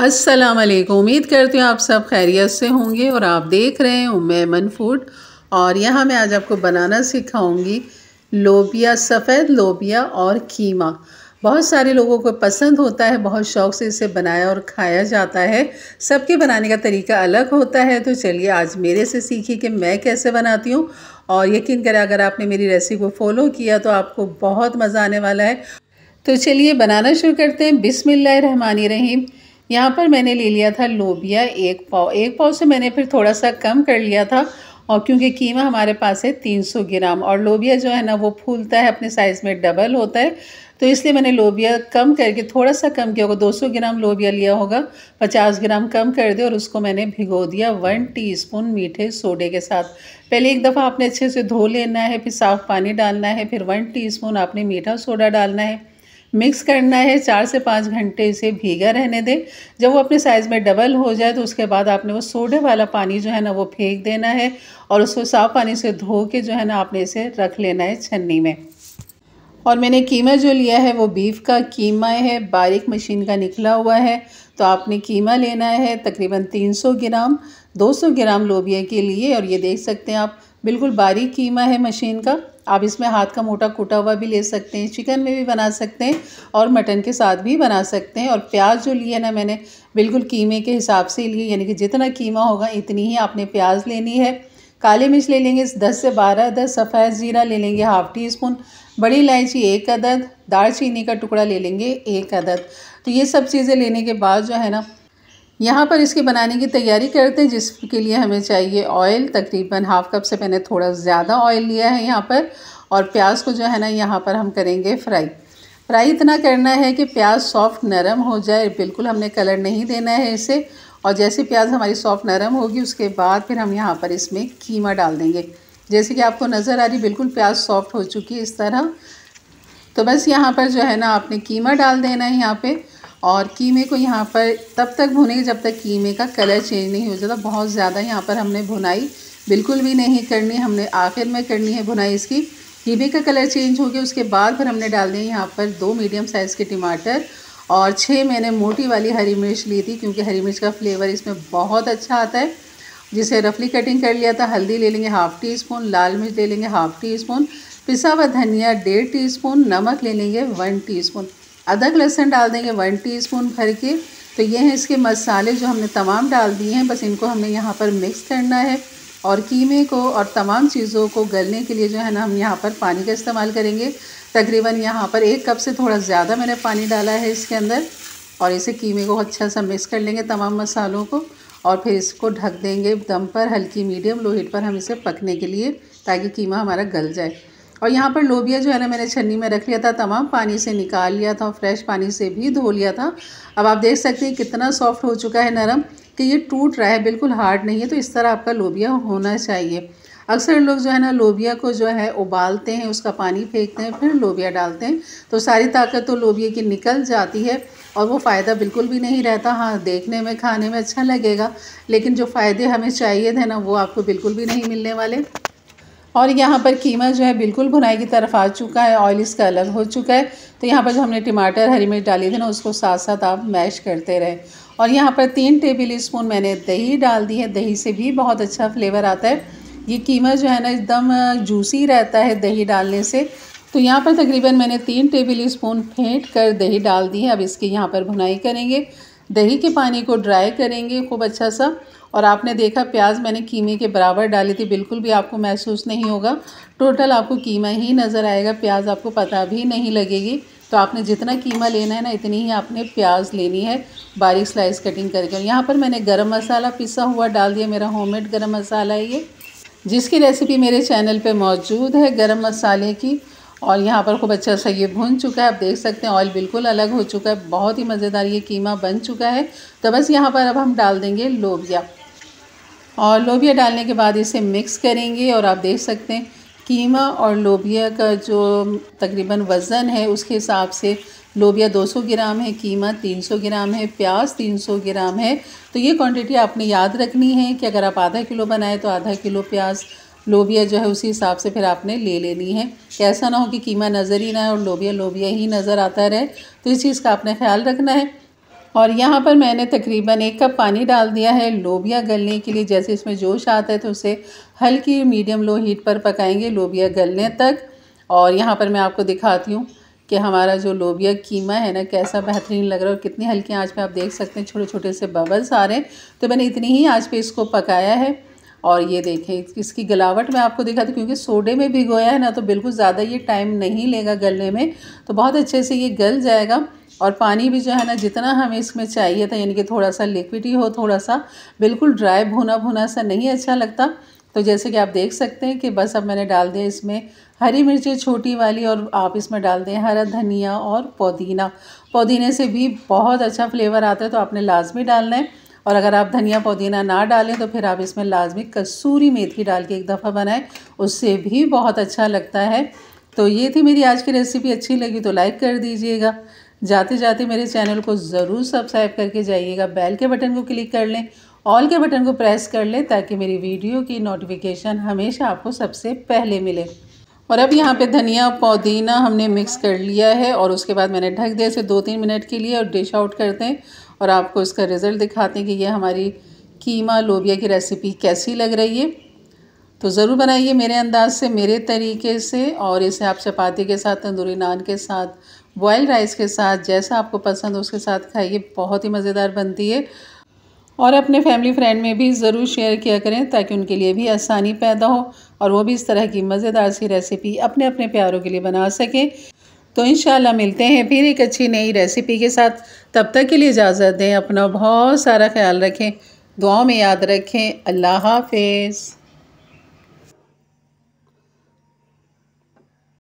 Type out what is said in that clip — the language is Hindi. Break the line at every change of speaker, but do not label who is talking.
अस्सलाम वालेकुम। उम्मीद करती हूँ आप सब खैरियत से होंगे और आप देख रहे हैं उम्मेमन फूड। और यहाँ मैं आज आपको बनाना सिखाऊंगी लोबिया, सफ़ेद लोबिया और कीमा। बहुत सारे लोगों को पसंद होता है, बहुत शौक़ से इसे बनाया और खाया जाता है। सबके बनाने का तरीका अलग होता है, तो चलिए आज मेरे से सीखिए कि मैं कैसे बनाती हूँ। और यकीन करें, अगर आपने मेरी रेसिपी को फॉलो किया तो आपको बहुत मज़ा आने वाला है। तो चलिए बनाना शुरू करते हैं। बिस्मिल्लाहिर्रहमानिर्रहीम। यहाँ पर मैंने ले लिया था लोबिया एक पाव से मैंने फिर थोड़ा सा कम कर लिया था। और क्योंकि कीमा हमारे पास है 300 ग्राम और लोबिया जो है ना वो फूलता है, अपने साइज़ में डबल होता है, तो इसलिए मैंने लोबिया कम करके थोड़ा सा कम किया होगा। 200 ग्राम लोबिया लिया होगा, 50 ग्राम कम कर दिया और उसको मैंने भिगो दिया 1 टीस्पून मीठे सोडे के साथ। पहले एक दफ़ा आपने अच्छे से धो लेना है, फिर साफ़ पानी डालना है, फिर 1 टीस्पून आपने मीठा सोडा डालना है, मिक्स करना है। 4 से 5 घंटे इसे भीगा रहने दें। जब वो अपने साइज़ में डबल हो जाए तो उसके बाद आपने वो सोडे वाला पानी जो है ना वो फेंक देना है और उसको साफ़ पानी से धो के जो है ना आपने इसे रख लेना है छन्नी में। और मैंने कीमा जो लिया है वो बीफ का कीमा है, बारीक मशीन का निकला हुआ है। तो आपने कीमा लेना है तकरीबन 300 ग्राम, 200 ग्राम लोबिया के लिए। और ये देख सकते हैं आप, बिल्कुल बारीक कीमा है मशीन का। आप इसमें हाथ का मोटा कूटा हुआ भी ले सकते हैं, चिकन में भी बना सकते हैं और मटन के साथ भी बना सकते हैं। और प्याज जो लिया ना मैंने बिल्कुल कीमे के हिसाब से लिए, यानी कि जितना कीमा होगा इतनी ही आपने प्याज लेनी है। काली मिर्च ले लेंगे 10 से 12 अदद, सफ़ेद ज़ीरा ले लेंगे ½ टीस्पून, बड़ी इलायची 1 अदद, दालचीनी का टुकड़ा ले लेंगे 1 अदद। तो ये सब चीज़ें लेने के बाद जो है ना यहाँ पर इसके बनाने की तैयारी करते हैं, जिसके लिए हमें चाहिए ऑयल। तकरीबन ½ कप से मैंने थोड़ा ज़्यादा ऑयल लिया है यहाँ पर। और प्याज को जो है ना यहाँ पर हम करेंगे फ्राई इतना करना है कि प्याज सॉफ्ट नरम हो जाए, बिल्कुल हमने कलर नहीं देना है इसे। और जैसे प्याज हमारी सॉफ्ट नरम होगी उसके बाद फिर हम यहाँ पर इसमें कीमा डाल देंगे। जैसे कि आपको नज़र आ रही, बिल्कुल प्याज सॉफ्ट हो चुकी है इस तरह। तो बस यहाँ पर जो है ना आपने कीमा डाल देना है यहाँ पे। और कीमे को यहाँ पर तब तक भुनेंगे जब तक कीमे का कलर चेंज नहीं हो जाता। बहुत ज़्यादा यहाँ पर हमने भुनाई बिल्कुल भी नहीं करनी, हमने आखिर में करनी है भुनाई इसकी। कीमे का कलर चेंज हो गया उसके बाद फिर हमने डाल दिए यहाँ पर 2 मीडियम साइज़ के टमाटर और 6 मैंने मोटी वाली हरी मिर्च ली थी, क्योंकि हरी मिर्च का फ्लेवर इसमें बहुत अच्छा आता है, जिसे रफली कटिंग कर लिया था। हल्दी ले लेंगे ½ टीस्पून, लाल मिर्च ले लेंगे ½ टीस्पून, पिसा हुआ धनिया 1.5 टीस्पून, नमक ले लेंगे 1 टीस्पून, अदरक लहसुन डाल देंगे 1 टीस्पून भर के। तो ये हैं इसके मसाले जो हमने तमाम डाल दिए हैं। बस इनको हमने यहाँ पर मिक्स करना है। और कीमे को और तमाम चीज़ों को गलने के लिए जो है ना हम यहाँ पर पानी का इस्तेमाल करेंगे। तकरीबन यहाँ पर 1 कप से थोड़ा ज़्यादा मैंने पानी डाला है इसके अंदर। और इसे कीमे को अच्छा सा मिक्स कर लेंगे तमाम मसालों को और फिर इसको ढक देंगे दम पर, हल्की मीडियम लो हीट पर हम इसे पकने के लिए, ताकि कीमा हमारा गल जाए। और यहाँ पर लोबिया जो है ना मैंने छन्नी में रख लिया था, तमाम पानी से निकाल लिया था और फ्रेश पानी से भी धो लिया था। अब आप देख सकते हैं कितना सॉफ्ट हो चुका है, नरम, कि ये टूट रहा है, बिल्कुल हार्ड नहीं है। तो इस तरह आपका लोबिया होना चाहिए। अक्सर लोग जो है ना लोबिया को जो है उबालते हैं, उसका पानी फेंकते हैं, फिर लोबिया डालते हैं, तो सारी ताकत तो लोबिया की निकल जाती है और वो फ़ायदा बिल्कुल भी नहीं रहता। हाँ, देखने में खाने में अच्छा लगेगा, लेकिन जो फ़ायदे हमें चाहिए थे ना वो आपको बिल्कुल भी नहीं मिलने वाले। और यहाँ पर कीमा जो है बिल्कुल भुनाई की तरफ आ चुका है, ऑयल इसका अलग हो चुका है। तो यहाँ पर जो हमने टमाटर, हरी मिर्च डाली थी ना, उसको साथ साथ आप मैश करते रहें। और यहाँ पर 3 टेबल स्पून मैंने दही डाल दी है। दही से भी बहुत अच्छा फ्लेवर आता है। ये कीमा जो है ना एकदम जूसी रहता है दही डालने से। तो यहाँ पर तकरीबन मैंने 3 टेबल स्पून फेंट कर दही डाल दी है। अब इसकी यहाँ पर भुनाई करेंगे, दही के पानी को ड्राई करेंगे खूब अच्छा सा। और आपने देखा प्याज मैंने कीमे के बराबर डाली थी, बिल्कुल भी आपको महसूस नहीं होगा, टोटल आपको कीमा ही नज़र आएगा, प्याज आपको पता भी नहीं लगेगी। तो आपने जितना कीमा लेना है ना इतनी ही आपने प्याज लेनी है, बारीक स्लाइस कटिंग करके। और यहाँ पर मैंने गरम मसाला पिसा हुआ डाल दिया, मेरा होममेड गरम मसाला है ये, जिसकी रेसिपी मेरे चैनल पे मौजूद है गरम मसाले की। और यहाँ पर खूब अच्छा सा ये भुन चुका है, आप देख सकते हैं ऑयल बिल्कुल अलग हो चुका है, बहुत ही मज़ेदार ये कीमा बन चुका है। तो बस यहाँ पर अब हम डाल देंगे लोबिया। और लोबिया डालने के बाद इसे मिक्स करेंगे। और आप देख सकते हैं कीमा और लोबिया का जो तकरीबन वज़न है उसके हिसाब से लोबिया 200 ग्राम है, कीमा 300 ग्राम है, प्याज 300 ग्राम है। तो ये क्वांटिटी आपने याद रखनी है कि अगर आप आधा किलो बनाए तो आधा किलो प्याज, लोबिया जो है उसी हिसाब से फिर आपने ले लेनी है। कि ऐसा ना हो कि कीमा नज़र ही ना आए और लोबिया लोबिया ही नज़र आता रहे, तो इस चीज़ का आपने ख्याल रखना है। और यहाँ पर मैंने तकरीबन 1 कप पानी डाल दिया है लोबिया गलने के लिए। जैसे इसमें जोश आता है तो उसे हल्की मीडियम लो हीट पर पकाएंगे लोबिया गलने तक। और यहाँ पर मैं आपको दिखाती हूँ कि हमारा जो लोबिया कीमा है ना कैसा बेहतरीन लग रहा है और कितनी हल्की आंच पे आप देख सकते हैं छोटे छोटे से बबल्स आ रहे हैं। तो मैंने इतनी ही आंच पे इसको पकाया है। और ये देखें इसकी गलावट मैं आपको दिखाती हूँ, क्योंकि सोडे में भिगोया है ना तो बिल्कुल ज़्यादा ये टाइम नहीं लेगा गलने में, तो बहुत अच्छे से ये गल जाएगा। और पानी भी जो है ना जितना हमें इसमें चाहिए था, यानी कि थोड़ा सा लिक्विडी हो, थोड़ा सा बिल्कुल ड्राई भुना भुना सा नहीं अच्छा लगता। तो जैसे कि आप देख सकते हैं कि बस अब मैंने डाल दिया इसमें हरी मिर्ची छोटी वाली, और आप इसमें डाल दें हरा धनिया और पुदीना। पुदीने से भी बहुत अच्छा फ्लेवर आता है, तो आपने लाजमी डालना है। और अगर आप धनिया पुदीना ना डालें तो फिर आप इसमें लाजमी कसूरी मेथी डाल के एक दफ़ा बनाएं, उससे भी बहुत अच्छा लगता है। तो ये थी मेरी आज की रेसिपी। अच्छी लगी तो लाइक कर दीजिएगा। जाते जाते मेरे चैनल को ज़रूर सब्सक्राइब करके जाइएगा। बेल के बटन को क्लिक कर लें, ऑल के बटन को प्रेस कर लें, ताकि मेरी वीडियो की नोटिफिकेशन हमेशा आपको सबसे पहले मिले। और अब यहाँ पे धनिया पुदीना हमने मिक्स कर लिया है, और उसके बाद मैंने ढक दिया इसे 2-3 मिनट के लिए और डिश आउट करते हैं और आपको इसका रिज़ल्ट दिखाते हैं कि ये हमारी कीमा लोबिया की रेसिपी कैसी लग रही है। तो ज़रूर बनाइए मेरे अंदाज से, मेरे तरीके से, और इसे आप चपाती के साथ, तंदूरी नान के साथ, बॉयल राइस के साथ, जैसा आपको पसंद हो उसके साथ खाइए। बहुत ही मज़ेदार बनती है। और अपने फैमिली फ्रेंड में भी ज़रूर शेयर किया करें, ताकि उनके लिए भी आसानी पैदा हो और वो भी इस तरह की मज़ेदार सी रेसिपी अपने अपने प्यारों के लिए बना सकें। तो इंशाल्लाह मिलते हैं फिर एक अच्छी नई रेसिपी के साथ। तब तक के लिए इजाज़त दें। अपना बहुत सारा ख्याल रखें, दुआओं में याद रखें। अल्लाह हाफ़िज़।